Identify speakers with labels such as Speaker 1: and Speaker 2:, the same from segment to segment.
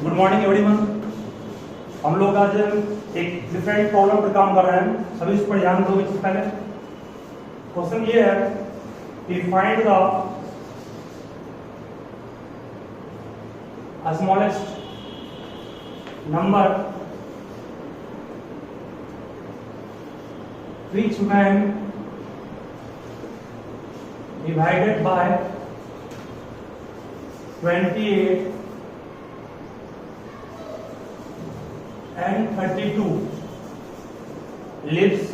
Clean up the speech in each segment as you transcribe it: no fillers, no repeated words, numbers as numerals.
Speaker 1: Good morning everyone. हम लोग आज एक डिफरेंट प्रॉब्लम पर काम कर रहे हैं। सभी इस पर ध्यान दो। इससे पहले क्वेश्चन ये है कि find the smallest number which when divided by 28 and 32 leaves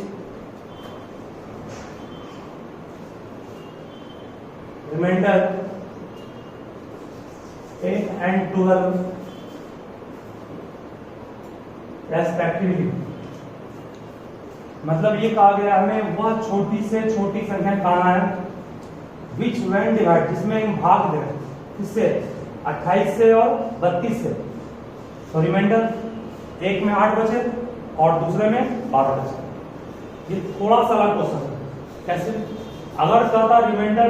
Speaker 1: remainder 8 and 12 respectively। मतलब ये कहा गया हमें वह छोटी से छोटी संख्या निकालना है विच व्हेन डिवाइड, जिसमें हम भाग दे रहे हैं किससे, 28 से और 32 से। तो रिमाइंडर एक में 8 बचे और दूसरे में 12 बचे। ये थोड़ा सा अलग क्वेश्चन है। कैसे? अगर कहता reminder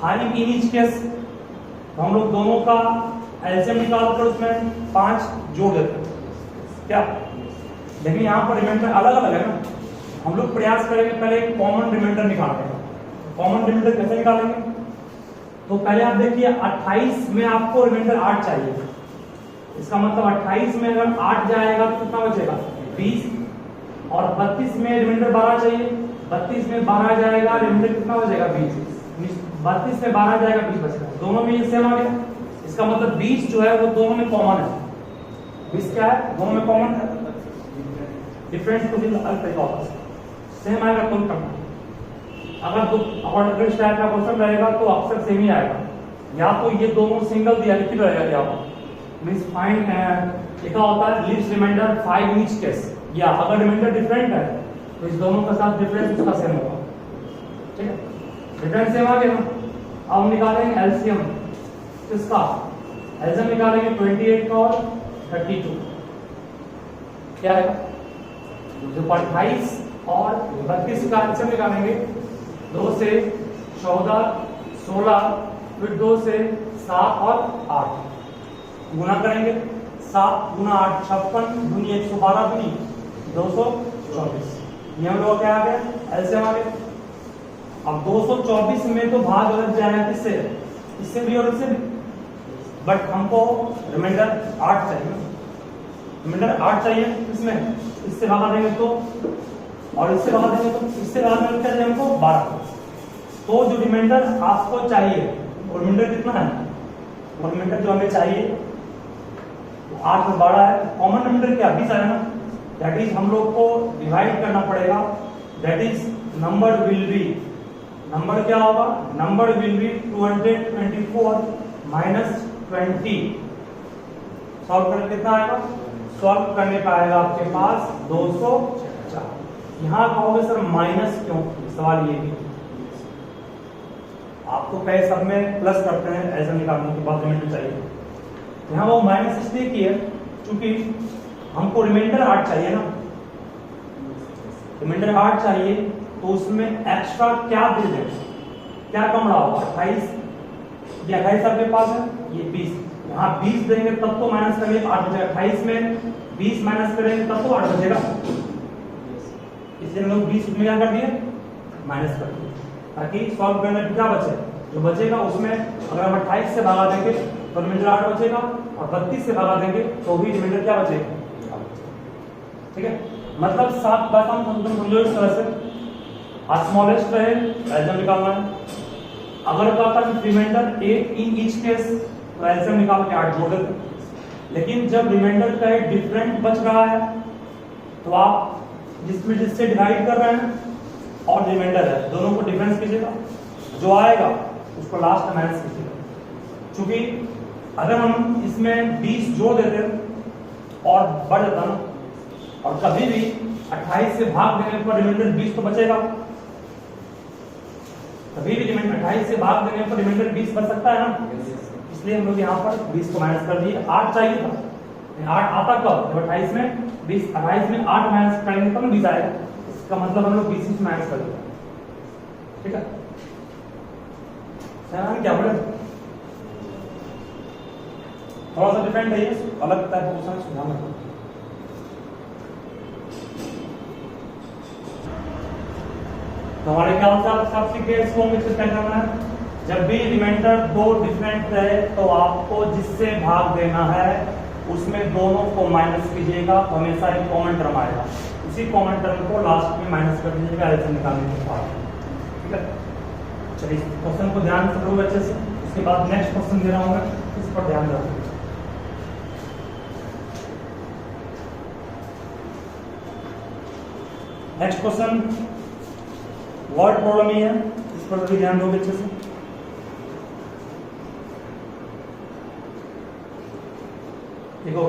Speaker 1: find in each case, तो हम लोग दोनों का एलसीएम निकालकर उसमें 5 जोड़ देते हैं क्या। लेकिन यहाँ पर रिमाइंडर अलग अलग है ना। हम लोग प्रयास करेंगे पहले एक कॉमन रिमाइंडर निकालने का। कॉमन रिमाइंडर कैसे निकालेंगे? तो पहले आप देखिए 28 में आपको रिमाइंडर 8 चाहिए। इसका मतलब 28 में अगर 8 जाएगा तो कितना बचेगा, 20। और 32 में रिमाइंडर 12 चाहिए। 32 में 12 जाएगा, रिमाइंडर कितना बचेगा, 20। 32 में 12 जाएगा, 20 बचेगा। दोनों में ये सेम आ गया। इसका मतलब 20 जो है वो दोनों में कॉमन है। 20 क्या है, दोनों में कॉमन है। डिफरेंस कुछ अलग तरीका होता है, सेम आएगा कोई कम। अगर तो अगर इस टाइप का क्वेश्चन रहेगा तो अक्सर सेम ही आएगा। या तो ये दोनों सिंगल दिया लिखित रहेगा, या मींस फाइंड लिखा होता है leaves reminder 5 in each case. या अगर रिमाइंडर डिफरेंट है तो इस दोनों का साथ डिफरेंस उसका सेम होगा। ठीक है, डिफरेंस सेम आ गया ना। अब हम निकालेंगे एलसीएम किसका, एलसीएम निकालेंगे 28 का और 32। क्या है जो 28 और 32 का एलसीएम निकालेंगे। 2 से 14, 16, फिर 2 से 7 और 8 गुना करेंगे। 7 गुना 8 56, दूनी 112, दूनी 224। ये हम लोग क्या आ गया, एलसीएम आ गया। अब 224 में तो भाग अलग जाएगा किससे, इससे भी और इससे भी। बट हमको रिमाइंडर 8 चाहिए। रिमाइंडर 8 चाहिए, इसमें इससे भागा देंगे तो, और इससे भागा देंगे तो, इससे भागा देंगे क्या हमको 12। तो जो रिमाइंडर आपको चाहिए वो रिमाइंडर कितना है, वो रिमाइंडर जो हमें चाहिए 8 में 12 है। कॉमन रिमाइंडर क्या, 20 है ना। दैट इज हम लोग को डिवाइड करना पड़ेगा। That is number will be, number क्या होगा, number will be 224 minus 20। Solve करने कितना आएगा, सॉल्व करने का आएगा आपके पास 204। यहाँ कहोगे सर माइनस क्यों, सवाल ये भी। आपको कई सब में प्लस करते हैं ऐसा निकालने के बाद रिमाइंडर चाहिए। यहाँ वो माइनस इसलिए किया क्योंकि हमको रिमाइंडर 8 चाहिए ना। रिमाइंडर 8 चाहिए तो उसमें एक्स्ट्रा क्या दे दें, क्या कम रहा होगा, 28। ये 28 आपके पास है, ये 20। यहाँ 20 देंगे तब तो माइनस करेंगे 8 बचेगा। 28 में 20 माइनस करेंगे तब तो 8 बचेगा। इसलिए हम लोग 20 में क्या कर दिए, माइनस कर दिए, ताकि सॉल्व करने में क्या बचे, जो बचेगा उसमें अगर हम 28 से भागा देंगे तो रिमाइंडर 8 बचेगा, और 32 से भागा देंगे तो भी रिमाइंडर क्या बचेगा। ठीक है, मतलब 7 बात हम समझो इस तरह से। स्मॉलेस्ट रहे एलसीएम निकालना है। अगर कहता है रिमाइंडर 8 इन ईच केस, तो एलसीएम निकाल के 8 जोड़ देते। लेकिन जब रिमाइंडर का एक डिफरेंट बच रहा है तो आप जिसमें जिससे डिवाइड कर रहे हैं और रिमाइंडर है, दोनों को डिफरेंस कीजिएगा, जो आएगा उसको लास्ट माइनस कीजिएगा। क्योंकि अगर हम इसमें 20 जोड़ देते और बढ़ जाता ना, और कभी भी 28 से भाग देने पर रिमाइंडर 20 तो बचेगा। कभी भी रिमाइंडर 28 से भाग देने पर रिमाइंडर 20 बच सकता है ना। इसलिए हम लोग यहाँ पर 20 को माइनस कर दिए। 8 चाहिए था, 8 आता कब, जब 28 में 20, 28 में 8 माइनस करेंगे तब 20 आएगा। इसका मतलब हम लोग 20 से माइनस कर दिया। ठीक है, क्या बोले, थोड़ा सा डिफरेंट है ये, अलग टाइप का क्वेश्चन सुधारना। तो हमारे ख्याल से आप सब सीख गए इसको मिक्स करना है। जब भी रिमाइंडर दो डिफरेंट रहे तो आपको जिससे भाग देना है उसमें दोनों को माइनस कीजिएगा, तो हमेशा एक कॉमन टर्म आएगा, उसी कॉमन टर्म को लास्ट में माइनस कर दीजिएगा एलसीएम निकालने के बाद। ठीक है, चलिए क्वेश्चन को ध्यान से करो अच्छे से, उसके बाद नेक्स्ट क्वेश्चन दे रहा हूँ मैं, इस पर ध्यान रखो। नेक्स्ट क्वेश्चन वर्ड प्रॉब्लम ही है, इस पर भी ध्यान दोगे अच्छे से। देखो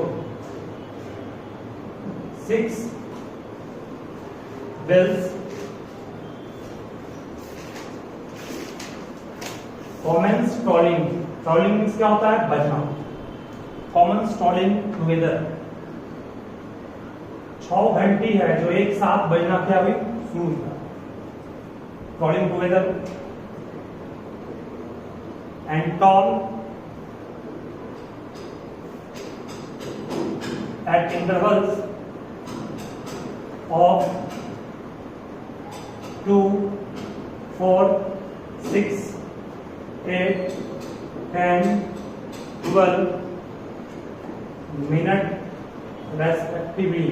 Speaker 1: 6 bells commence tolling, tolling means क्या होता है, बजना, commence tolling together, 6 घंटी है जो एक साथ बजना क्या हुई, शुरू हुआ, tolling together and toll at intervals of 2, 4, 6, 8, 10, 12 minutes respectively.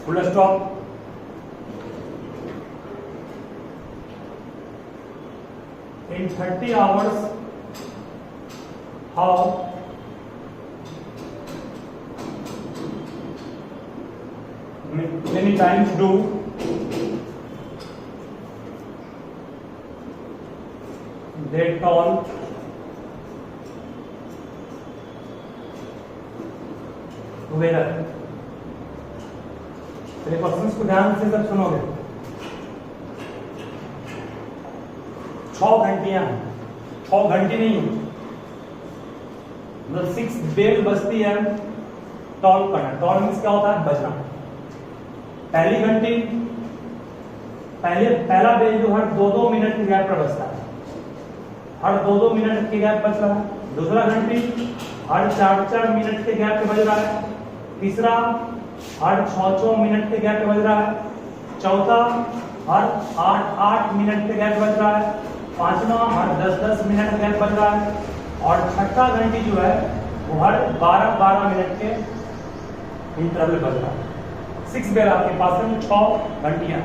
Speaker 1: Full stop. In 30 hours, how many times do they toll together? चलिए क्वेश्चंस को ध्यान से सब सुनोगे। 6 घंटियां, 6 घंटी नहीं, मतलब 6 बेल बजती है, टॉल करना, टॉल मीन्स क्या होता है, बजना। पहली घंटी, पहला बेल जो हर 2-2 मिनट के गैप पर बजता है, हर 2-2 मिनट के गैप बज रहा है। दूसरा घंटी हर 4-4 मिनट के गैप पे बज रहा है। तीसरा हर 6-6 मिनट के गैप पे बज रहा है। चौथा हर 8-8 मिनट के गैप बज रहा है। पांचवा हर 10-10 मिनट के गैप बज रहा है। और छठा घंटी जो है वो हर 12-12 मिनट के इंटरवल बज रहा है। 6 बेल आपके पास में 6 घंटियां,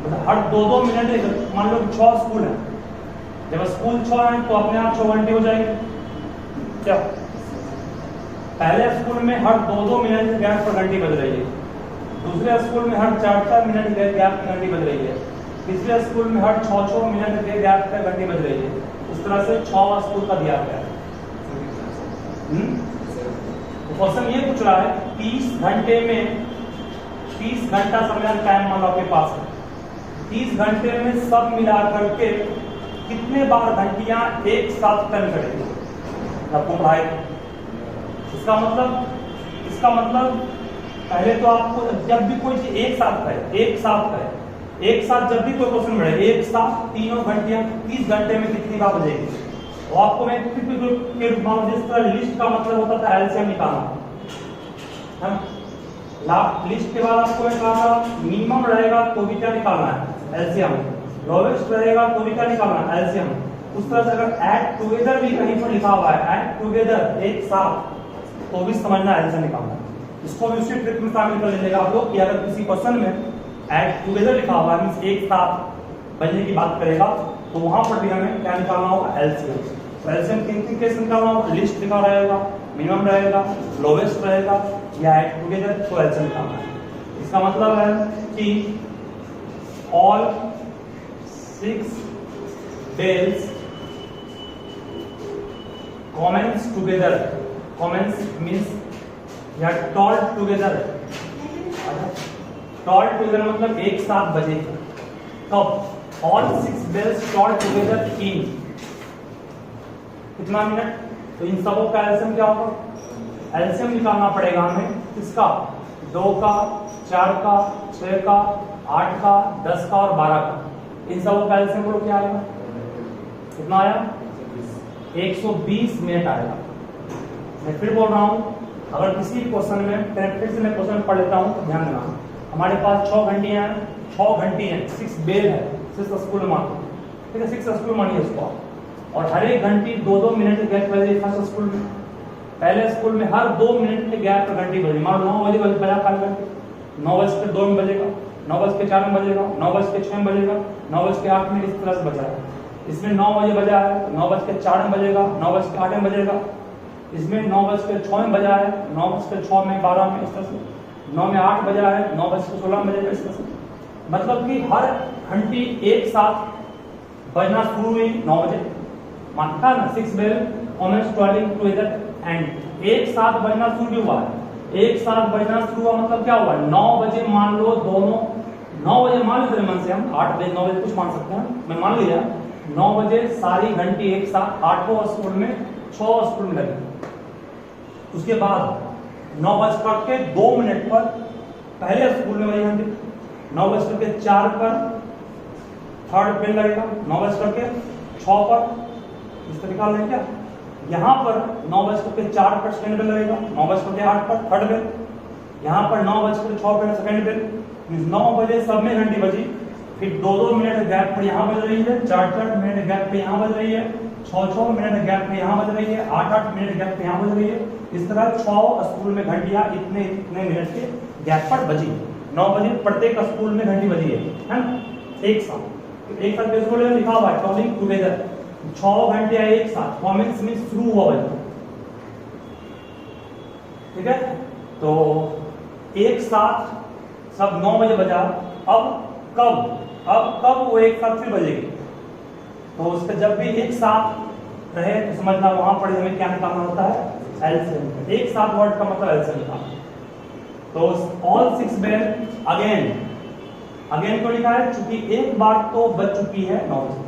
Speaker 1: मतलब हर 2-2 मिनट। मान लो 6 स्कूल है, जब स्कूल 6 है तो अपने आप 6 घंटे हो जाएगी। क्या पहले स्कूल में हर 2-2 मिनट के गैप पर घंटी बज रही है, दूसरे स्कूल में हर 4-4 मिनट के गैप की घंटी बज रही है, तीसरे स्कूल में हर 6-6 मिनट के गैप पर घंटी बज रही है। इस तरह से 6 स्कूल का दिया गया है। क्वेश्चन ये पूछ रहा है 30 घंटे में 30 घंटा समय टाइम मान लो आपके पास है, 30 घंटे में सब मिला करके कितने बार घंटियां एक साथ टर्न करेंगे आपको पढ़ाई। इसका मतलब पहले तो आपको जब भी कोई चीज एक साथ जब भी कोई क्वेश्चन मिले, एक साथ तीनों घंटियां 30 घंटे में कितनी बार बजेगी, तो आपको मैं जिस तरह लिस्ट का मतलब होता था एलसीएम निकालना, लिस्ट के बाद आपको मैं कहा था मिनिमम रहेगा तो भी क्या निकालना है, एलसीएम, लोवेस्ट रहेगा तो भी क्या निकालना है, एलसीएम। उस तरह से अगर ऐड टुगेदर भी कहीं पर लिखा हुआ है, ऐड टुगेदर एक साथ, तो भी समझना है एलसीएम निकालना। इसको भी उसी ट्रिक में शामिल कर लीजिएगा आप लोग कि अगर किसी क्वेश्चन में ऐड टुगेदर लिखा हुआ है मींस एक साथ बनने की बात करेगा, तो वहां पर भी हमें क्या निकालना होगा, एलसीएम। तो एलसीएम किन केस निकालना होगा, लिस्ट लिखा रहेगा, मिनिमम रहेगा, लोवेस्ट रहेगा या ऐड टुगेदर, तो एलसीएम निकालना है। इसका मतलब है कि all 6 bells commence together, commence means या toll together, toll together मतलब एक साथ बजे। तब all 6 bells toll together in कितना मिनट, तो इन सबों का एलसीएम क्या होगा, एलसीएम निकालना पड़ेगा हमें इसका 2 का, 4 का, 6 का, 8 का, 10 का और 12 का। इन सबों का एलसीएम बोलो क्या आएगा, कितना आया, 120 मिनट आएगा। मैं फिर बोल रहा हूँ, अगर किसी क्वेश्चन में फिर से मैं क्वेश्चन पढ़ लेता हूँ तो ध्यान देना। हमारे पास 6 घंटियाँ हैं, 6 घंटी हैं, 6 बेल है, 6 स्कूल मानो, ठीक है, 6 स्कूल मानिए उसको। और हर एक घंटी 2-2 मिनट के गैप बजे। फर्स्ट स्कूल में, पहले स्कूल में हर 2 मिनट के गैप पर घंटी बजे। मान लो 9 बजे बजा 5 घंटे, 9 बज के 2 में बजेगा, 9 बज के 4 में बजेगा, 9 बज के 6 में बजेगा, 9 बज के 8 में, इस तरह से बजा है। इसमें 9 बजे बजा है, 9 बज के 4 में बजेगा, 9 बज के 8 में बजेगा। इसमें 9 बज के 6 में बजा है, 9 बज के 6 में, 12 में, इस तरह से 9 में 8 बजा है, 9 बज के 16 में बजेगा, इस तरह से। मतलब कि हर घंटी एक साथ बजना शुरू हुई 9 बजे, मानता ना 6 bell comments tolling together and एक साथ बजना शुरू हुआ है। एक साथ बजना शुरू हुआ मतलब क्या हुआ? 9 बजे मान लो दोनों, 9 बजे मान लो मन से हम 8 बजे 9 बजे कुछ मान सकते हैं, मैं मान लिया 9 बजे सारी घंटी एक साथ 8 स्कूल में 6 स्कूल में लगी। उसके बाद 9 बजकर के 2 मिनट पर पहले स्कूल में बजी घंटी, 9 बजकर के 4 पर थर्ड बेल लगेगा, 9 बजकर के 6 पर, इस तरह निकाल लें क्या? यहाँ पर 9 बजकर के 4 पर सेकेंड बेल लगेगा, 9 बजकर के 8 पर थर्ड बेल, यहाँ पर 9 बजकर 6 पर सेकेंड बेल। 9 बजे सब में घंटी बजी, फिर 2-2 मिनट गैप पर यहाँ बज रही है, 4-4 मिनट गैप पे यहाँ बज रही है, 6-6 मिनट गैप पे यहाँ बज रही है, 8-8 मिनट गैप पे यहाँ बज रही है। इस तरह 6 स्कूल में घंटियाँ इतने मिनट के गैप पर बजी। 9 बजे प्रत्येक स्कूल में घंटी बजी है ना, एक साथ स्कूल में लिखा हुआ है टॉलिंग टुगेदर, 6 घंटियाँ एक साथ, कॉमेंट्स में शुरू हुआ बजना, ठीक है। तो एक साथ सब 9 बजे बजा। अब कब वो एक साथ फिर बजेगी? तो उसका जब भी एक साथ रहे तो समझना वहां पर हमें क्या निकालना होता है? एलसीएम। एक साथ वर्ड का मतलब एलसीएम निकालना। तो ऑल 6 बेल अगेन को लिखा है क्योंकि एक बार तो बज चुकी है 9 बजे,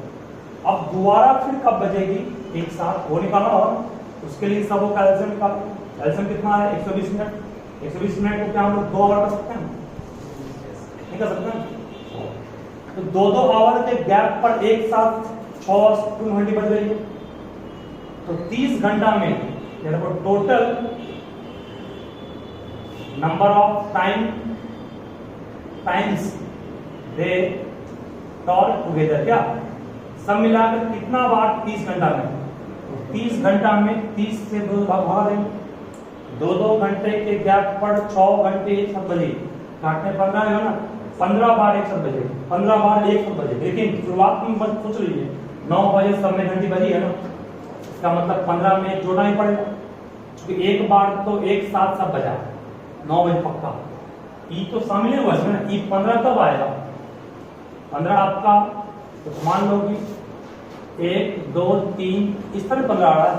Speaker 1: अब दोबारा फिर कब बजेगी एक साथ वो निकालना। और उसके लिए सब का एलसीएम निकालो। एलसीएम कितना है? 120 मिनट। 120 मिनट को क्या हम लोग 2 आवर कर सकते हैं? नहीं कर सकते हैं। तो 2-2 आवर के गैप पर एक साथ 6 स्कूल घंटी बज रही है। तो 30 घंटा में total number of times they toll together, क्या सब मिलाकर कितना बार 30 घंटा में? तो 30 घंटा में 30 से 2 भाग देंगे, 2-2 घंटे के गैप पर 6 घंटे एक साथ बजे, काटने 15 है ना, 15 बार एक साथ बजे, 15 बार एक साथ बजे। लेकिन शुरुआत में बस सोच लीजिए 9 बजे सब में घंटी बजी है ना, इसका मतलब 15 में एक जोड़ना ही पड़ेगा क्योंकि एक बार तो एक साथ सब बजा 9 बजे पक्का। ई तो शामिल हुआ इसमें ना, ई 15 कब आएगा? 15 आपका, तो मान लो कि 1 2 3 इस तरह 15 आ रहा है।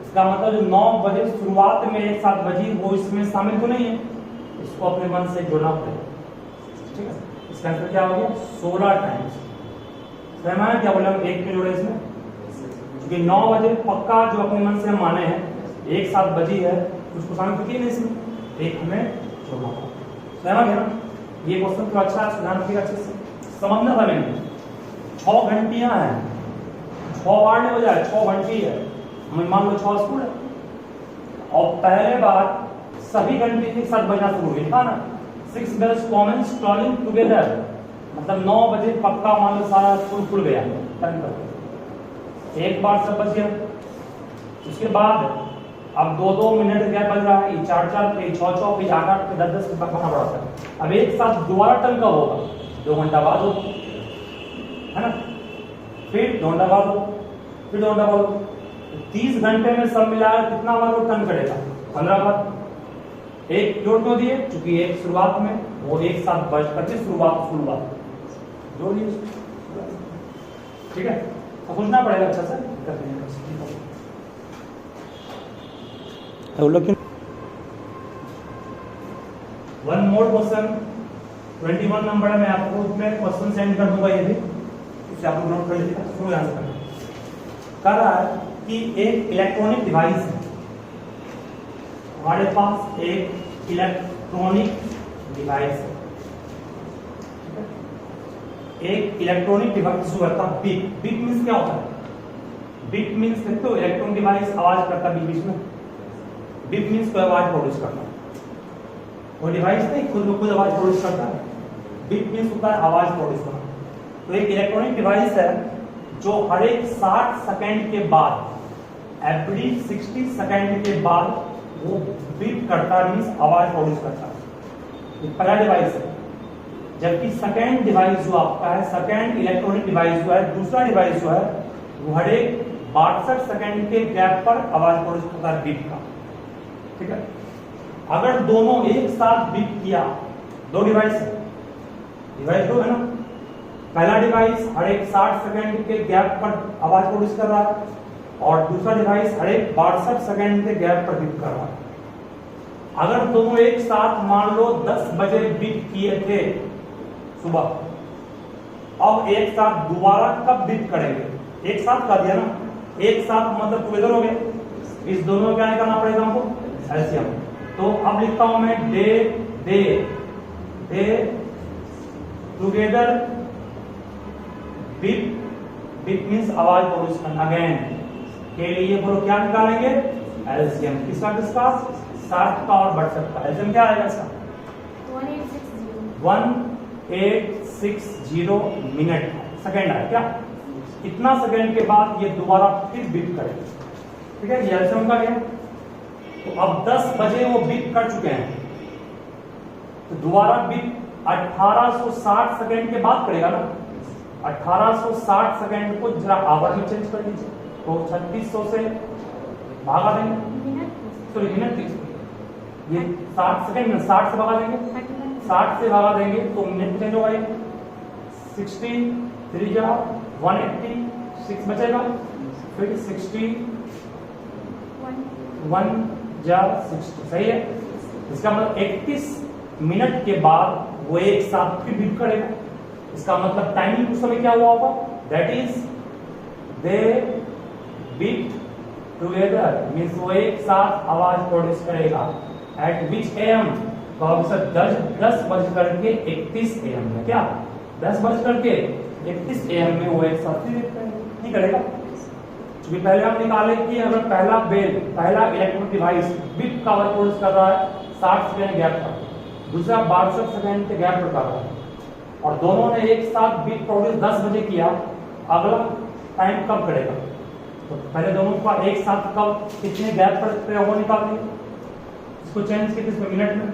Speaker 1: इसका मतलब जो 9 बजे शुरुआत में एक साथ बजी वो इसमें शामिल तो नहीं है, इसको अपने मन से जोड़ना पड़ेगा, ठीक है। इसका आंसर क्या हो गया? 16 टाइम्स। समझ में क्या बोला? 1 के जोड़े इसमें, क्योंकि 9 बजे पक्का जो अपने मन से हम माने हैं एक साथ बजी है, उसको शामिल किया नहीं इसमें, एक हमें जोड़ना पड़ा। समझ गया ना? ये क्वेश्चन तो अच्छा है, ध्यान रखिएगा अच्छे से समझना था। मैंने 6 घंटियां हैं, 6 बार नहीं बजा है, 6 घंटी है, हमें मान लो 6 स्कूल है। और पहले बार सभी घंटी एक साथ बजना शुरू हुई था ना, 6 bells कॉमेंट्स टॉलिंग टुगेदर, मतलब 9 बजे पक्का मान लो सारा स्कूल खुल गया, एक बार सब बज गया। उसके बाद अब 2-2 मिनट गैप बज रहा है, 4-4 पे 6-6 पे 8-8 पे 10-10 पे पकड़ना पड़ा था। अब एक साथ दोबारा टर्न कब होगा? 2 घंटा बाद होगा, है ना, फिर 2 घंटा बाद हो, फिर 2 घंटा बाद हो। 30 घंटे में सब मिलाकर कितना बार वो टर्न करेगा? 15 बार। एक जोड़ क्यों दिए? क्योंकि एक शुरुआत में वो एक साथ बज करके शुरुआत जोड़ दिए, ठीक है। तो सोचना पड़ेगा अच्छा से करने। वन मोर क्वेश्चन 21 नंबर है, मैं आपको उसमें क्वेश्चन सेंड कर दूंगा, ये भी इससे आप नोट कर लीजिएगा, शुरू आंसर करना। कह रहा है कि एक इलेक्ट्रॉनिक डिवाइस है, हमारे पास एक इलेक्ट्रॉनिक डिवाइस है, एक इलेक्ट्रॉनिक डिवाइस जो होता है बिप। बिप मीन्स क्या होता है? बीप मीन्स देखते हो इलेक्ट्रॉन डिवाइस आवाज करता है बीच में। बीप मीन्स कोई आवाज प्रोड्यूस करना, वो डिवाइस नहीं खुद में खुद आवाज प्रोड्यूस करता है। बीप मीन्स होता है आवाज प्रोड्यूस करना। तो एक इलेक्ट्रॉनिक डिवाइस है जो हर एक 60 सेकंड के बाद, एवरी 60 सेकंड के बाद वो बीप करता है, मीन्स आवाज प्रोड्यूस करता है। ये पहला डिवाइस है। जबकि सेकंड डिवाइस जो आपका है, सेकंड इलेक्ट्रॉनिक डिवाइस जो है, दूसरा डिवाइस जो है वो हर एक 62 सेकंड के गैप पर आवाज प्रोड्यूस करता है बीप का। ठीक है, अगर दोनों एक साथ बीप किया, दो डिवाइस है, डिवाइस दो है ना, पहला डिवाइस हर एक 60 सेकंड के गैप पर आवाज प्रोड्यूस कर रहा है और दूसरा डिवाइस हर एक 62 सेकंड के गैप पर बीप कर रहा है। अगर दोनों एक साथ मान लो 10 बजे बीप किए थे सुबह, अब एक साथ दोबारा कब बीप करेंगे? एक साथ कर दिया ना, एक साथ मतलब टुगेदर हो गए, इस दोनों क्या करना पड़ेगा हमको? एलसीएम। तो अब लिखता हूं मैं day day day together beep, beep means आवाज प्रोड्यूस करना। अगेन के लिए बोलो क्या निकालेंगे? एलसीएम। किसका किसका? 60 का और 62 का। एलसीएम क्या आएगा इसका? 1860 मिनट सेकेंड है क्या? इतना सेकेंड के बाद ये दोबारा फिर बीप करेगा। ठीक है, ये एलसीएम का गया। तो अब 10 बजे वो बीप कर चुके हैं, तो दोबारा बीप 1860 सेकेंड के बाद करेगा ना। 1860 सेकेंड को जरा आवर में चेंज कर लीजिए, तो 3600 से भागा देंगे, सॉरी मिनट, ये 60 सेकेंड में 60 से भगा देंगे, 60 से भगा देंगे तो मिनट चेंज होगा। 60 3 जा 180, 6 बचेगा, फिर 60 1 जा 60, सही है। इसका मतलब 31 मिनट के बाद वो एक साथ फिर बीप करेगा। इसका मतलब टाइमिंग उस समय क्या हुआ होगा? That is they beat together, means वो एक साथ आवाज प्रोड्यूस करेगा। At which M? तो अब सर 10 बज करके 31 AM में, क्या 10 बज करके 31 AM में वो एक साथ नहीं करेगा। क्योंकि पहले हम निकाले कि अगर पहला बेल, पहला इलेक्ट्रॉनिक डिवाइस बीप का आवाज प्रोड्यूस कर रहा है 60 सेकंड गैप पर, दूसरा 62 सेकंड के गैप पर कर रहा है, और दोनों ने एक साथ बीप प्रोड्यूस 10 बजे किया, अगला टाइम कब करेगा? तो पहले दोनों का एक साथ कब कितने गैप पर वो निकाल देंगे, इसको चेंज किए किसमें? मिनट में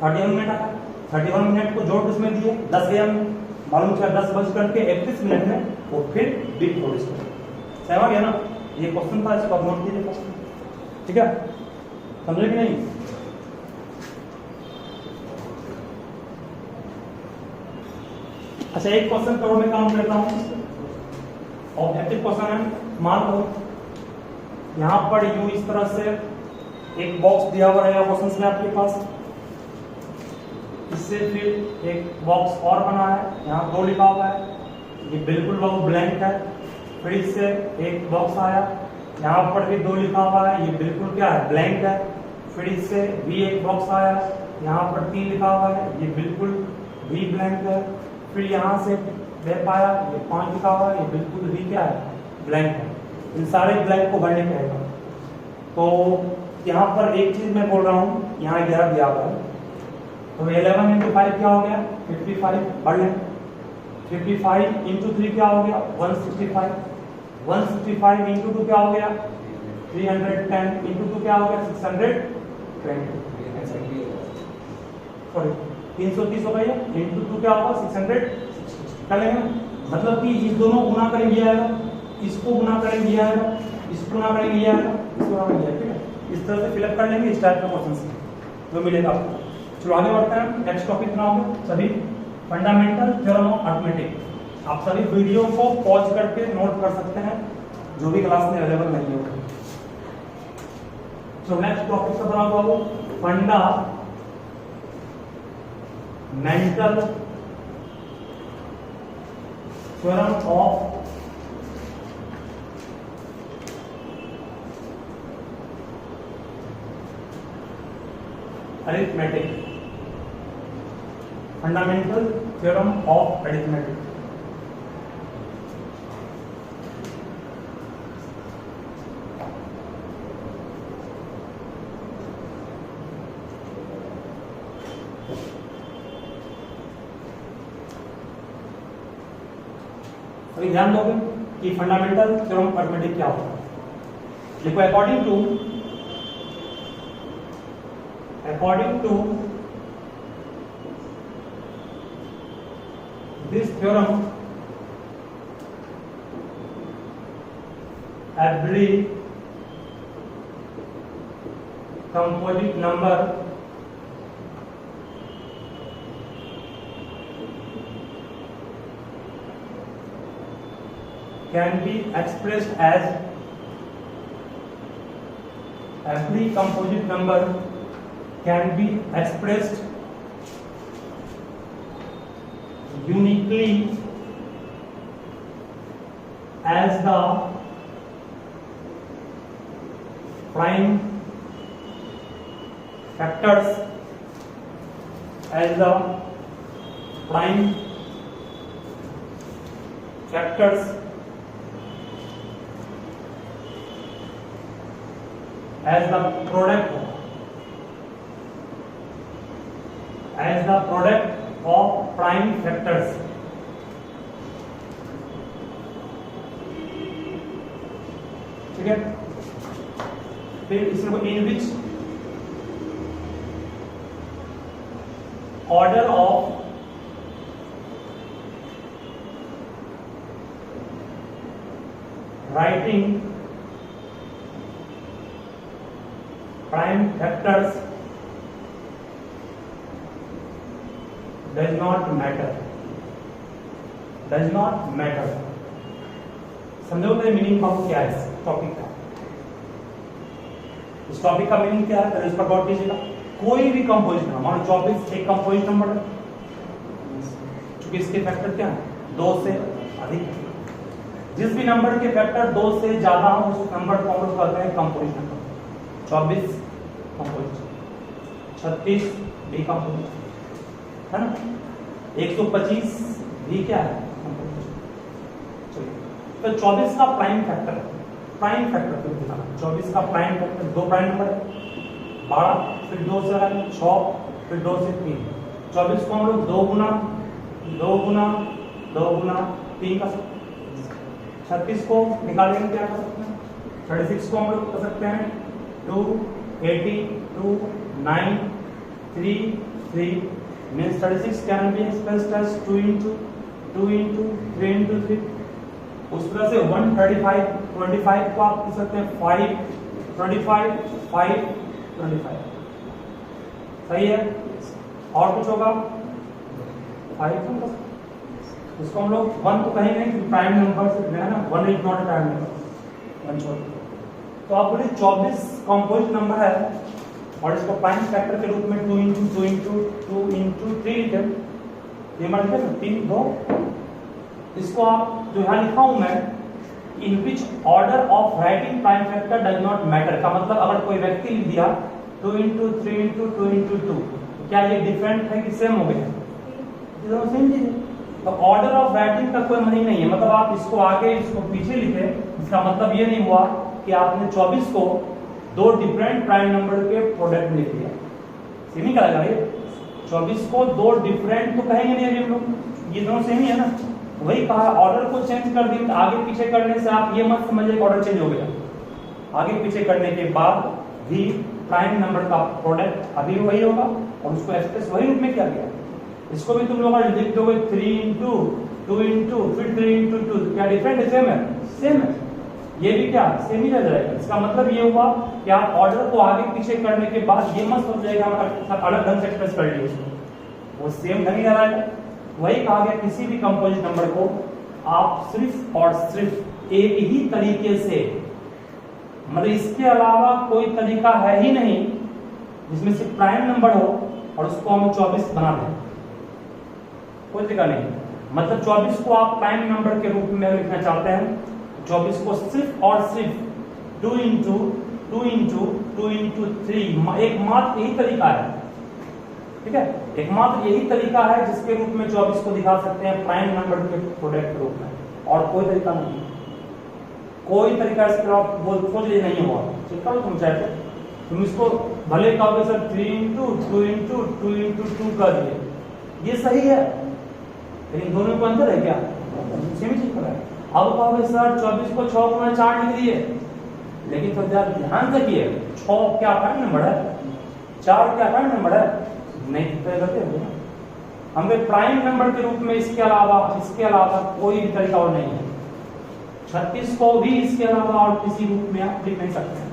Speaker 1: 31 मिनट आता है। 31 मिनट को जोड़ इसमें दिए 10 AM में, मालूम चला 10 बज करके 31 मिनट में वो फिर बीप प्रोड्यूस करेगा। समझ गया ना? ये क्वेश्चन था, इसको नोट कीजिए क्वेश्चन। ठीक है, समझे कि नहीं? अच्छा, एक क्वेश्चन करो मैं काम करता हूं। ऑब्जेक्टिव क्वेश्चन है, मान लो यहां पर यू इस तरह से एक बॉक्स दिया हुआ रहेगा क्वेश्चन में आपके पास, इससे फिर एक बॉक्स और बना है, यहाँ 2 लिखा हुआ है, ये बिल्कुल वो ब्लैंक है। फिर इससे एक बॉक्स आया, यहाँ पर भी 2 लिखा हुआ है, ये बिल्कुल क्या है? ब्लैंक है। फिर इससे भी एक बॉक्स आया, यहाँ पर 3 लिखा हुआ है, ये बिल्कुल भी ब्लैंक है। फिर यहाँ से वेब आया, ये 5 लिखा हुआ है, ये बिल्कुल भी क्या है? ब्लैंक है। इन सारे ब्लैंक को भरने कहेगा। तो यहाँ पर एक चीज मैं बोल रहा हूँ, यहाँ 11 दिया हुआ है, तो 11 into 5 क्या हो गया? 55। बढ़ लें, 55 into 3 क्या हो गया? 165। 165 into 2 क्या हो गया? 310 into 2 क्या हो गया? 620। सॉरी 330 हो गया, into 2 क्या होगा? 600 कर लेंगे। मतलब कि इस दोनों गुना करेंगे ये आएगा, इसको गुना करेंगे ये आएगा, इसको गुना करेंगे ये आएगा, इसको गुना करेंगे। ठीक है, इस तरह से फिलअप कर लेंगे इस टाइप का क्वेश्चन जो मिलेगा आपको। चलो आगे बढ़ते हैं। नेक्स्ट टॉपिक कितना होगा सभी? Fundamental theorem of arithmetic. आप सभी वीडियो को पॉज करके नोट कर सकते हैं, जो भी क्लास में अवेलेबल नहीं होगा। सो नेक्स्ट टॉपिक का बना हुआ fundamental theorem of arithmetic. Fundamental theorem of arithmetic. अभी ध्यान दोगे कि फंडामेंटल थ्योरम ऑफ अर्थमेटिक क्या होता है। देखो according to this theorem, every composite number can be expressed as uniquely as the prime factors as the product of prime factors. ठीक है, फिर इसमें in which order of writing prime factors does not matter. समझो मेरे meaning का क्या है इस टॉपिक का। इस टॉपिक का मीनिंग क्या है, इस पर गौर कीजिएगा। कोई भी कंपोजिट नंबर, मान लो 24 एक कंपोजिट नंबर है, क्योंकि इसके फैक्टर क्या है, 2 से अधिक। जिस भी नंबर के फैक्टर 2 से ज्यादा हो उस नंबर को हम लोग कहते हैं कंपोजिट नंबर। 24 कंपोजिट, 36 भी कंपोजिट है ना, 125 भी क्या है कंपोजिट। चलिए, तो 24 का प्राइम फैक्टर तो दिखाना। 24 का प्राइम फैक्टर 2 प्राइम नंबर है, 12 फिर 2 से 6 फिर 2 से 3। 24 को हम लोग 2 गुना 3 का 36 को निकालेंगे क्या कर सकते हैं, 36 को हम लोग कर सकते हैं 2 80 2 9 3 3 means 36 can be expressed as 2 into 3 into 3। उस तरह से 135 25 को आप लिख सकते हैं 5 25 5 25। सही है, और कुछ होगा 5 इसको हम लोग 1 तो कहेंगे नहीं क्योंकि प्राइम नंबर से है ना, 1 is not a prime number, 1 छोड़। तो आप बोलिए 24 कंपोजिट नंबर है और इसको प्राइम फैक्टर के रूप में 2 into 3 लिखे, ये मान लीजिए 3 2। इसको आप जो यहाँ लिखा हूं मैं, in which order of writing prime factor does not matter, का मतलब अगर कोई व्यक्ति लिख दिया 2 into 3 into 2 into 2, क्या ये डिफरेंट है कि सेम हो गया, सेम चीज है। तो ऑर्डर ऑफ राइटिंग का कोई मीनिंग नहीं है, मतलब आप इसको आगे इसको पीछे लिखे, इसका मतलब ये नहीं हुआ कि आपने 24 को 2 डिफरेंट प्राइम नंबर के प्रोडक्ट में लिख दिया, नहीं कहा जाएगा। 24 को 2 डिफरेंट तो कहेंगे नहीं हम लोग, ये दोनों सेम ही है ना। वही कहा ऑर्डर को चेंज कर दिया, तो आगे पीछे करने से आप ये मत समझिए ऑर्डर चेंज हो गया। आगे पीछे करने के बाद भी प्राइम नंबर का प्रोडक्ट अभी वही होगा और उसको एक्सप्रेस वही रूप में किया गया। इसको भी तुम लोग लिख दोगे 3 into 2 into फिर 3 into 2, क्या डिफरेंट है, सेम है, सेम है। ये भी क्या सेम ही रह जाएगा। इसका मतलब ये हुआ कि आप ऑर्डर को आगे पीछे करने के बाद ये मत सोच जाएगा अलग ढंग से एक्सप्रेस कर लिए, वो सेम ढंग ही रहेगा। वही कहा गया किसी भी कंपोजिट नंबर को आप सिर्फ और सिर्फ एक ही तरीके से, मतलब इसके अलावा कोई तरीका है ही नहीं जिसमें से प्राइम नंबर हो और उसको हम 24 बना दें, कोई तरीका नहीं। मतलब 24 को आप प्राइम नंबर के रूप में लिखना चाहते हैं, 24 को सिर्फ और सिर्फ 2 into 3, एकमात्र यही तरीका है, ठीक है, एकमात्र यही तरीका है जिसके रूप में 24 को दिखा सकते हैं प्राइम नंबर के प्रोडक्ट के रूप में, और कोई तरीका नहीं, कोई तरीका इसके आप बोल सोच नहीं हुआ। ठीक है, तुम चाहते तुम इसको भले कहोगे सर 3 into 2 into 2 कर दिए, ये सही है, लेकिन दोनों को अंतर है क्या, सेम ही चीज है। अब कहोगे सर 24 को 6 गुना 4 लिख दिए, लेकिन तो जरा ध्यान रखिए 6 क्या प्राइम नंबर है, 4 क्या प्राइम नंबर है, नहीं तो करते हैं हमें प्राइम नंबर के रूप में इसके अलावा कोई भी तरीका और नहीं है। 36 को भी इसके अलावा और किसी रूप में आप लिख नहीं सकते हैं।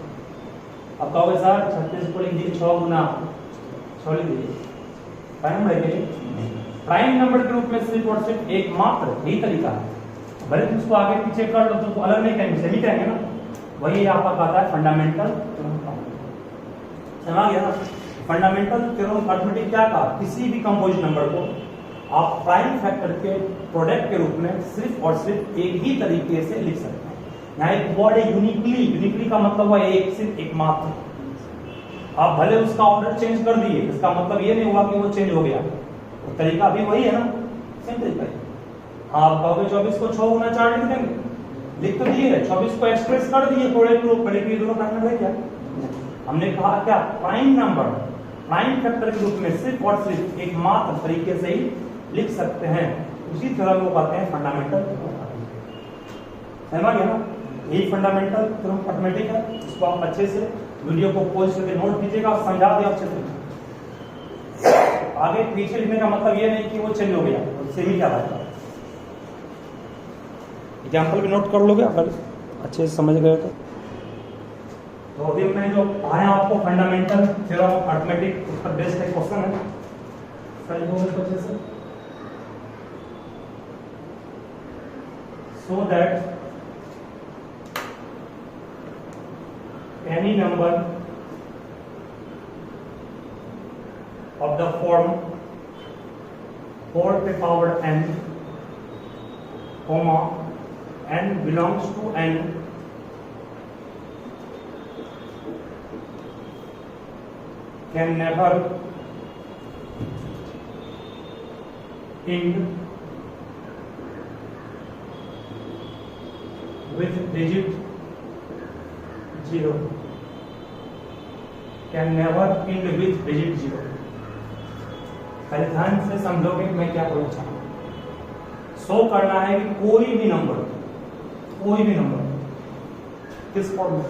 Speaker 1: अब कहोगे सर 36 को लिख दीजिए 6 गुना 6 लिख दीजिए, प्राइम नंबर है, प्राइम नंबर के रूप में सिर्फ और सिर्फ एकमात्र यही तरीका है। भले तुम उसको आगे पीछे कर लो तो अलग नहीं कहेंगे, सही कहेंगे ना, वही आपका कहता है फंडामेंटल थ्योरम। समझ गया ना, फंडामेंटल थ्योरम अर्थमेटिक क्या कहा, किसी भी कंपोजिट नंबर को आप प्राइम फैक्टर के प्रोडक्ट के रूप में सिर्फ और सिर्फ एक ही तरीके से लिख सकते हैं। यहाँ एक वर्ड है यूनिकली का मतलब हुआ एक, सिर्फ एकमात्र। आप भले उसका ऑर्डर चेंज कर दिए, इसका मतलब ये नहीं हुआ कि वो चेंज हो गया, तो तरीका भी वही है ना, सेम तरीका है। आप कहोगे 24 को 6 गुना 4 लिख देंगे, लिख तो दिए, 24 को एक्सप्रेस कर दिए थोड़े ग्रुप पर, लेकिन दोनों प्राइम नंबर है क्या, हमने कहा क्या प्राइम नंबर प्राइम फैक्टर के रूप में सिर्फ और सिर्फ एकमात्र तरीके से ही लिख सकते हैं, उसी तरह को कहते हैं फंडामेंटल थ्योरम। समझ गया ना, यही फंडामेंटल थ्योरम अर्थमेटिक है। इसको आप अच्छे से वीडियो को पॉज करके नोट कीजिएगा और समझा दिया अच्छे से। आगे पीछे लिखने का मतलब ये नहीं कि वो चेंज हो गया, उससे ही क्या बात है। एग्जाम्पल भी नोट कर लोगे अगर अच्छे से समझ गए तो अभी मैं जो आया आपको फंडामेंटल थ्योरम अर्थमेटिक, उस पर बेस्ड एक क्वेश्चन है, सही हो गए अच्छे से। So that any number of the form 4 to the power n, comma n belongs to n can never end with digit 0, can never end with digit 0। पहले ध्यान से समझोगे मैं क्या बोलना चाहता हूं। शो करना है कि कोई भी नंबर किस फॉर्म में,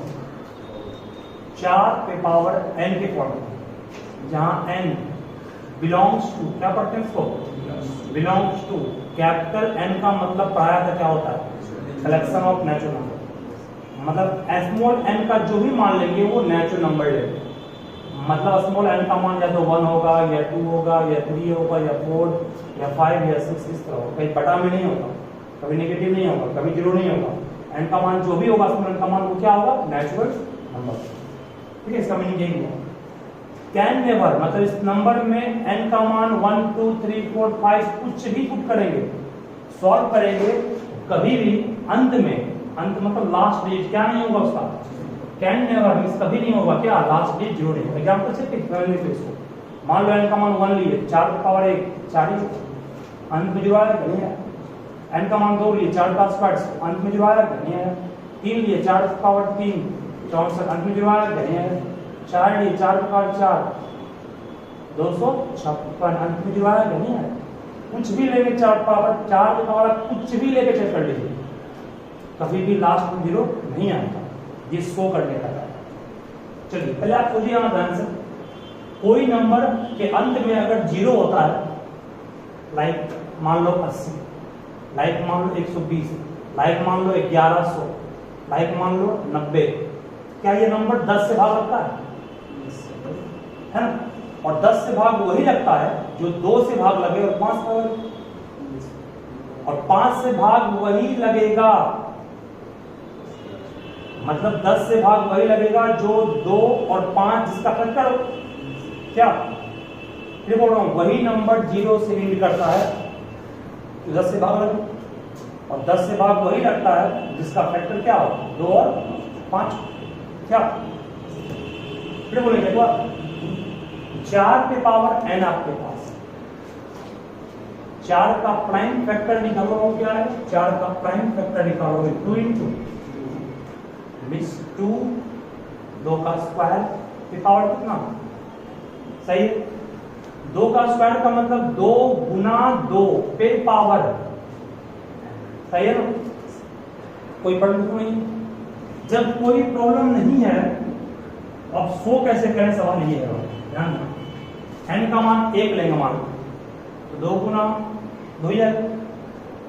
Speaker 1: 4 पे पावर n के फॉर्म में, जहां n बिलोंग्स टू, क्या पढ़ते हैं इसको, बिलोंग्स टू, कैपिटल n का मतलब प्रायः क्या होता है, कलेक्शन ऑफ नेचुरल नंबर। मतलब स्मॉल n का जो भी मान लेंगे वो नेचुरल नंबर लेंगे। मतलब स्मॉल n का मान या तो 1 होगा या 2 होगा या 3 होगा या 4 या 5 या 6, इस तरह होगा, कहीं बटा में नहीं होगा, कभी नेगेटिव नहीं होगा, कभी जीरो नहीं होगा। n का मान जो भी होगा, स्मॉल n का मान वो क्या होगा, नेचुरल नंबर। ठीक है, इसका मीनिंग यही हुआ। कैन नेवर मतलब इस नंबर में n का मान 1 2 3 4 5 कुछ भी पुट करेंगे, सॉल्व करेंगे, कभी भी अंत मतलब लास्ट डिजिट क्या नहीं होगा उसका, कैन नेवर मींस कभी नहीं होगा क्या, लास्ट डिजिट जीरो नहीं होगा। एग्जांपल से इसको मान लो n का मान 1 लिए, 4 की पावर 1 4 ही, अंत में जीरो आएगा नहीं है। n का मान 2 लिए, 4 का स्क्वायर, अंत में जीरो आएगा नहीं है। 3 लिए, 4 की पावर 3 64, अंत में जीरो आएगा नहीं है। 4 लिए, 4 की पावर 4 256, अंत में जीरो आएगा नहीं है। कुछ भी लेके 4 की पावर कुछ भी लेके चेक कर लीजिए, कभी भी लास्ट में जीरो नहीं आएगा, ये शो करने का है। चलिए पहले आप सोचिए ध्यान से, कोई नंबर के अंत में अगर जीरो होता है, लाइक मान लो 80, लाइक मान लो 120, लाइक मान लो 1100, लाइक मान लो 90, क्या ये नंबर 10 से भाग लगता है ना? और 10 से भाग वही लगता है जो 2 से भाग लगे और 5 से लगे, और 5 से भाग वही लगेगा, मतलब 10 से भाग वही लगेगा जो 2 और 5 जिसका फैक्टर हो, क्या फिर बोल रहा हूं, वही नंबर 0 से एंड करता है, 10 से भाग लगे, और 10 से भाग वही लगता है जिसका फैक्टर क्या हो, 2 और 5, क्या फिर बोलेंगे 4 पे पावर n आपके पास, 4 का प्राइम फैक्टर निकालो, क्या है 4 का प्राइम फैक्टर निकालोगे 2 इंटू मिक्स 2 का स्क्वायर पे पावर कितना, सही है। 2 का स्क्वायर का मतलब 2 गुना 2 पे पावर, सही है ना। कोई प्रॉब्लम तो नहीं। जब कोई प्रॉब्लम नहीं है, अब सो कैसे करें, सवाल ये है। ध्यान देना, एन का मान 1 लेंगे मान, तो 2 गुना 2 ही आएगा।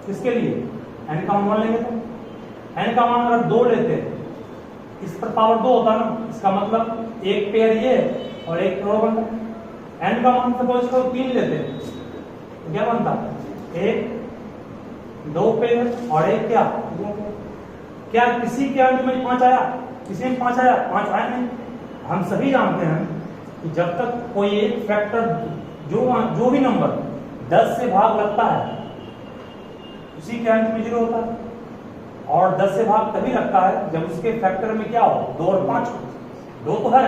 Speaker 1: किसके लिए? एन का मान 1 लेंगे तो एन का मान अगर 2 लेते, इस पर पावर 2 होता ना, इसका मतलब एक पेयर ये और एक पेयर बनता। एन का मान सपोज करो 3 लेते, तो क्या बनता? 1 2 पेयर और एक क्या किसी के अंत में 5 आया? किसी में 5 आया? 5 आया नहीं। हम सभी जानते हैं कि जब तक कोई एक फैक्टर जो भी नंबर 10 से भाग लगता है, उसी के अंत में 0 होता है। और 10 से भाग तभी लगता है जब उसके फैक्टर में क्या हो? 2 और 5 हो। 2 तो है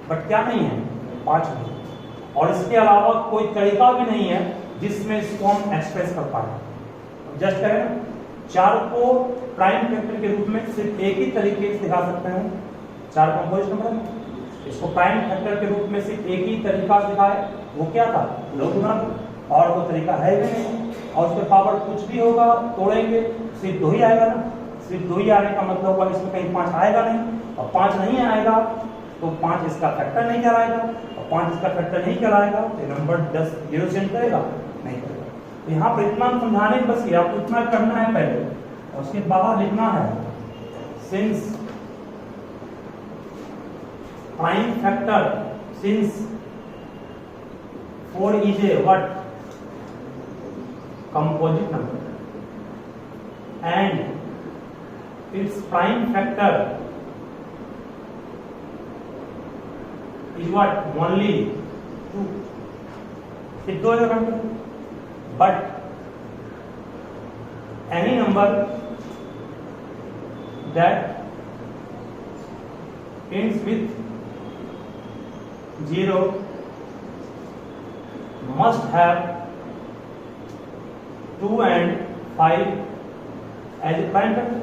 Speaker 1: बट क्या नहीं है? 5 हो। और इसके अलावा कोई तरीका भी नहीं है जिसमें इसको हम एक्सप्रेस कर पाए। जस्ट करें 4 को प्राइम फैक्टर के रूप में सिर्फ एक ही तरीके से दिखा सकते हैं। 4 कंपोजिट नंबर है, इसको प्राइम फैक्टर के रूप में सिर्फ एक ही तरीका दिखाए, वो क्या था? 2 गुना। और वो तरीका है भी नहीं, और उसके पावर कुछ भी होगा तोड़ेंगे सिर्फ 2 ही आएगा ना। सिर्फ 2 ही आने का मतलब होगा इसमें कहीं 5 आएगा नहीं, और 5 नहीं आएगा तो 5 इसका फैक्टर नहीं कहलाएगा, और 5 इसका फैक्टर नहीं कहलाएगा तो नंबर 10 0 से करेगा नहीं करेगा। तो यहाँ पर इतना समझाने बस ये आपको इतना करना है पहले, और उसके बाद लिखना है since prime factor, since 4 is a what? composite number, and its prime factor is what? Only 2. सिर्फ 2 है factor, but any number that ends with 0 must have 2 and 5 as a prime factor।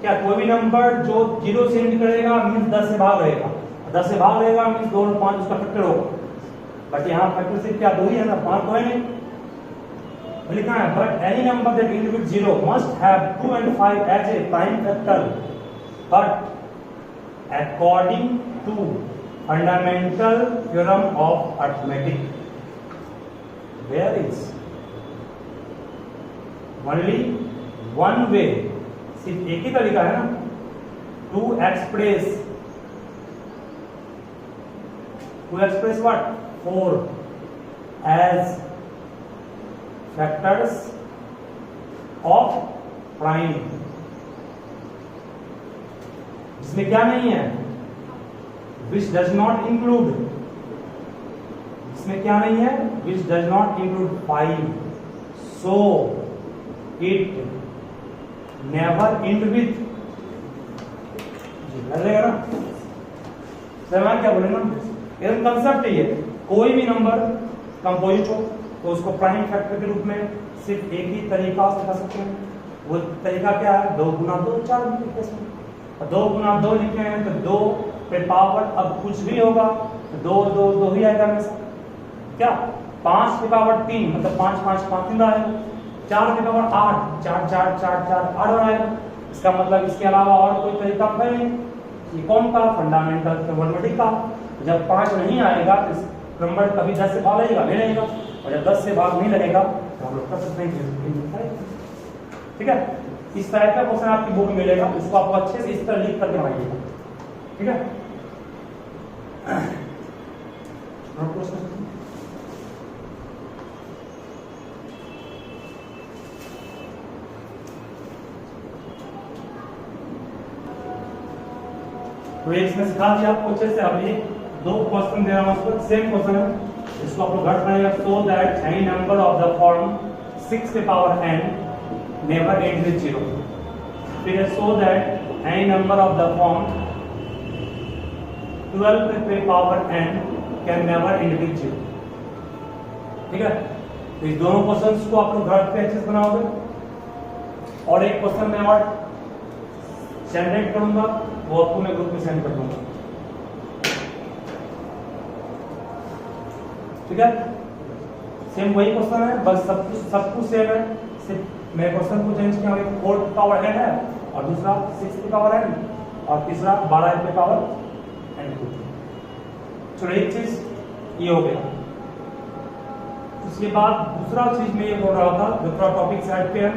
Speaker 1: क्या कोई भी नंबर जो 0 से and करेगा means 10 से भाग रहेगा, 10 से भाग रहेगा मींस 2 और 5 उसका फैक्टर होगा। बट यहाँ फैक्टर सिर्फ क्या 2 ही है ना, 5 तो है नहीं। लिखना है but any number that end with 0 must have 2 and 5 as a prime factor, but according to fundamental theorem of arithmetic there is only one way, सिर्फ एक ही तरीका है ना, to express what? 4 as factors of prime, जिसमें क्या नहीं है? which does not include, इसमें क्या नहीं है? which does not include 5, so it never end with, लगेगा ना सर? क्या बोले ना, एकदम कंसेप्ट ये, कोई भी नंबर कंपोजिट हो तो उसको प्राइम फैक्टर के रूप में सिर्फ एक ही तरीका से दिखा सकते हैं। वो तरीका क्या है? 2 गुना 2 4 लिखे, 2 गुना 2 लिखे हैं तो 2 पे पावर अब कुछ भी होगा तो 2 2 2 ही आएगा हमेशा। क्या 5 पे पावर 3 मतलब 5 5 5 दिन आएगा, 4 पे पावर 8 4 4 4 4 8 आएगा। इसका मतलब इसके अलावा और कोई तरीका है नहीं। ये कौन का? फंडामेंटल थ्योरमेटिक का। जब 5 नहीं आएगा तो इस नंबर कभी 10 से भाग लगेगा नहीं लगेगा, और जब 10 से भाग नहीं लगेगा तो हम लोग कर सकते हैं। ठीक है, इस तरह का क्वेश्चन आपकी बुक में मिलेगा, इसको आपको अच्छे से इस तरह लिख करके बनाइएगा। ठीक है, तो इसमें सिखा दिया आपको अच्छे से। अब ये 2 क्वेश्चन दे रहा हूं, उसको सेम क्वेश्चन है, इसको आप लोग घट बनाएगा। So that any number of the form 6 के power n never and with 0। फिर so that any number of the form 12 के power n can never and with 0। ठीक है, तो इस दोनों क्वेश्चंस को आप लोग घर पे अच्छे से बनाओगे। और एक क्वेश्चन मैं और जनरेट करूंगा, वो आपको मैं ग्रुप में सेंड कर दूंगा। ठीक है, सेम वही क्वेश्चन है, बस सब कुछ सेम है, सिर्फ मैं क्वेश्चन को चेंज किया, एक 4 पावर n है और दूसरा 6 पावर n और तीसरा 12 पावर n। चलो एक चीज ये हो गया। उसके बाद दूसरा चीज मैं ये बोल रहा था, जो थोड़ा टॉपिक साइड पे है,